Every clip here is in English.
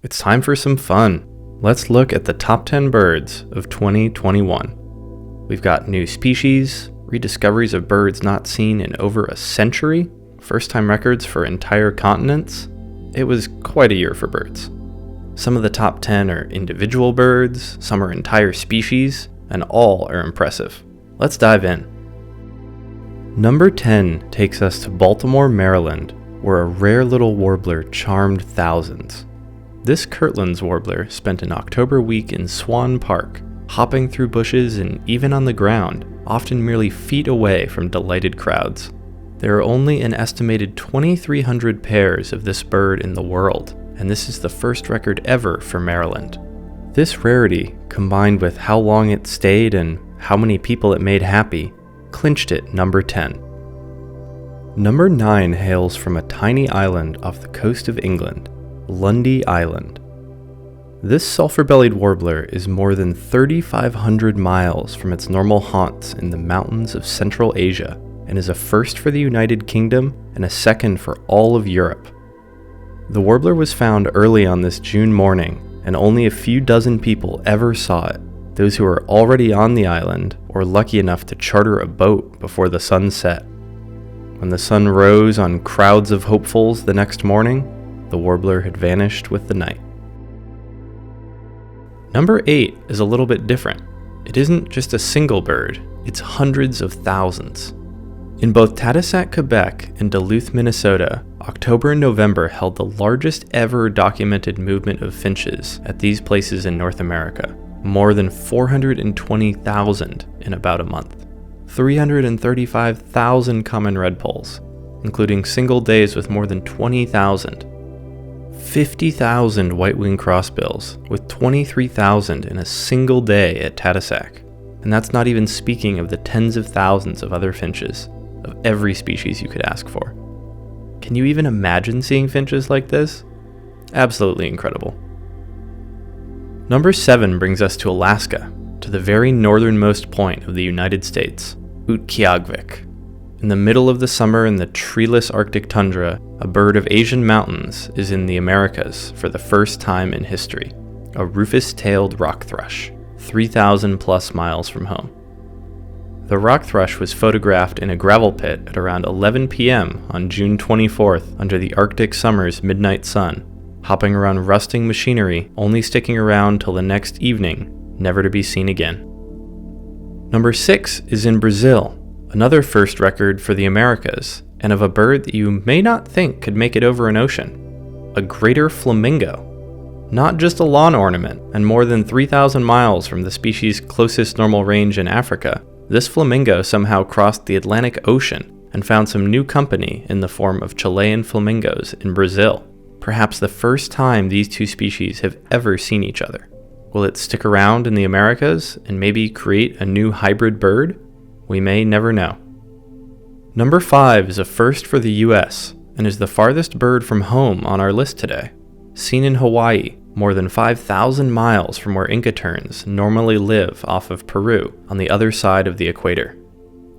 It's time for some fun. Let's look at the top 10 birds of 2021. We've got new species, rediscoveries of birds not seen in over a century, first-time records for entire continents. It was quite a year for birds. Some of the top 10 are individual birds, some are entire species, and all are impressive. Let's dive in. Number 10 takes us to Baltimore, Maryland, where a rare little warbler charmed thousands. This Kirtland's warbler spent an October week in Swan Park, hopping through bushes and even on the ground, often merely feet away from delighted crowds. There are only an estimated 2,300 pairs of this bird in the world, and this is the first record ever for Maryland. This rarity, combined with how long it stayed and how many people it made happy, clinched it number 10. Number 9 hails from a tiny island off the coast of England, Lundy Island. This sulfurbellied warbler is more than 3,500 miles from its normal haunts in the mountains of Central Asia and is a first for the United Kingdom and a second for all of Europe. The warbler was found early on this June morning, and only a few dozen people ever saw it, those who were already on the island or lucky enough to charter a boat before the sun set. When the sun rose on crowds of hopefuls the next morning, the warbler had vanished with the night. Number 8 is a little bit different. It isn't just a single bird, it's hundreds of thousands. In both Tadoussac, Quebec and Duluth, Minnesota, October and November held the largest ever documented movement of finches at these places in North America, more than 420,000 in about a month. 335,000 common redpolls, including single days with more than 20,000. 50,000 white-winged crossbills, with 23,000 in a single day at Tadoussac. And that's not even speaking of the tens of thousands of other finches, of every species you could ask for. Can you even imagine seeing finches like this? Absolutely incredible. Number 7 brings us to Alaska, to the very northernmost point of the United States, Utqiagvik. In the middle of the summer in the treeless Arctic tundra, a bird of Asian mountains is in the Americas for the first time in history, a rufous-tailed rock thrush, 3,000 plus miles from home. The rock thrush was photographed in a gravel pit at around 11 p.m. on June 24th under the Arctic summer's midnight sun, hopping around rusting machinery, only sticking around till the next evening, never to be seen again. Number 6 is in Brazil, another first record for the Americas, and of a bird that you may not think could make it over an ocean, a greater flamingo. Not just a lawn ornament, and more than 3,000 miles from the species' closest normal range in Africa, this flamingo somehow crossed the Atlantic Ocean and found some new company in the form of Chilean flamingos in Brazil, perhaps the first time these two species have ever seen each other. Will it stick around in the Americas and maybe create a new hybrid bird? We may never know. Number 5 is a first for the US and is the farthest bird from home on our list today. Seen in Hawaii, more than 5,000 miles from where Inca terns normally live off of Peru on the other side of the equator.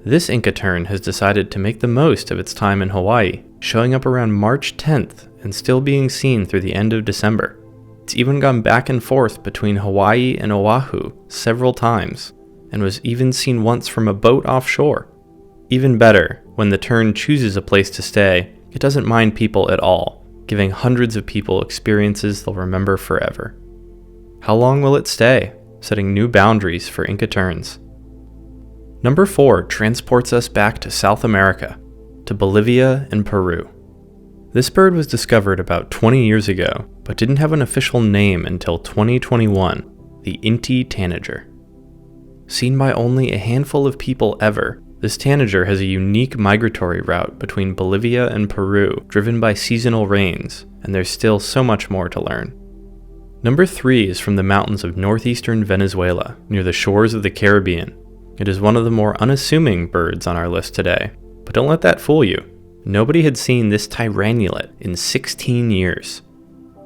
This Inca tern has decided to make the most of its time in Hawaii, showing up around March 10th and still being seen through the end of December. It's even gone back and forth between Hawaii and Oahu several times, and was even seen once from a boat offshore. Even better, when the tern chooses a place to stay, it doesn't mind people at all, giving hundreds of people experiences they'll remember forever. How long will it stay, setting new boundaries for Inca terns? Number 4 transports us back to South America, to Bolivia and Peru. This bird was discovered about 20 years ago, but didn't have an official name until 2021, the Inti tanager. Seen by only a handful of people ever, this tanager has a unique migratory route between Bolivia and Peru, driven by seasonal rains, and there's still so much more to learn. Number 3 is from the mountains of northeastern Venezuela, near the shores of the Caribbean. It is one of the more unassuming birds on our list today, but don't let that fool you. Nobody had seen this tyrannulet in 16 years.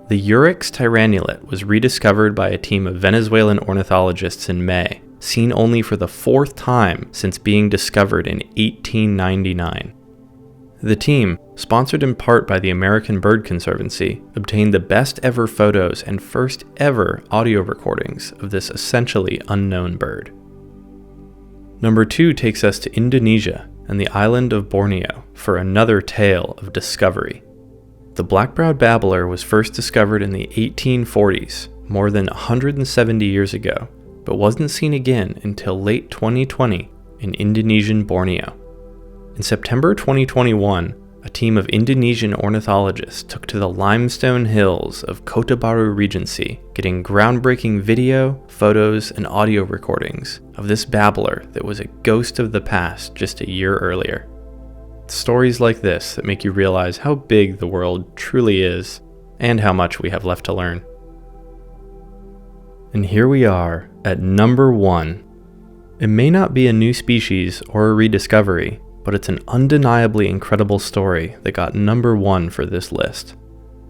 The Euryx tyrannulet was rediscovered by a team of Venezuelan ornithologists in May, seen only for the 4th time since being discovered in 1899. The team, sponsored in part by the American Bird Conservancy, obtained the best ever photos and first ever audio recordings of this essentially unknown bird. Number 2 takes us to Indonesia and the island of Borneo for another tale of discovery. The black-browed babbler was first discovered in the 1840s, more than 170 years ago, but wasn't seen again until late 2020 in Indonesian Borneo. In September 2021, a team of Indonesian ornithologists took to the limestone hills of Kota Baru Regency, getting groundbreaking video, photos, and audio recordings of this babbler that was a ghost of the past just a year earlier. It's stories like this that make you realize how big the world truly is, and how much we have left to learn. And here we are at number 1. It may not be a new species or a rediscovery, but it's an undeniably incredible story that got number 1 for this list.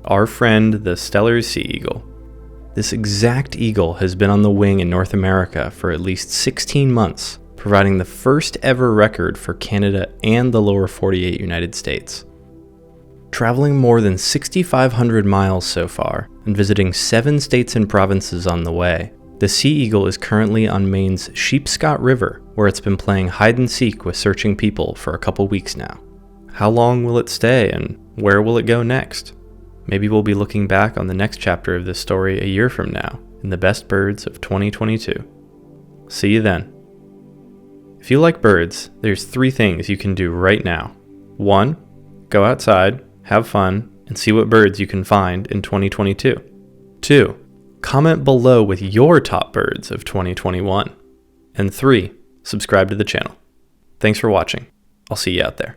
Our friend, the Steller's sea eagle. This exact eagle has been on the wing in North America for at least 16 months, providing the first ever record for Canada and the lower 48 United States. Traveling more than 6,500 miles so far, and visiting 7 states and provinces on the way, the sea eagle is currently on Maine's Sheepscot River, where it's been playing hide and seek with searching people for a couple weeks now. How long will it stay, and where will it go next? Maybe we'll be looking back on the next chapter of this story a year from now, in the best birds of 2022. See you then. If you like birds, there's 3 things you can do right now. 1. Go outside, have fun, and see what birds you can find in 2022. 2. Comment below with your top birds of 2021. And 3. Subscribe to the channel. Thanks for watching. I'll see you out there.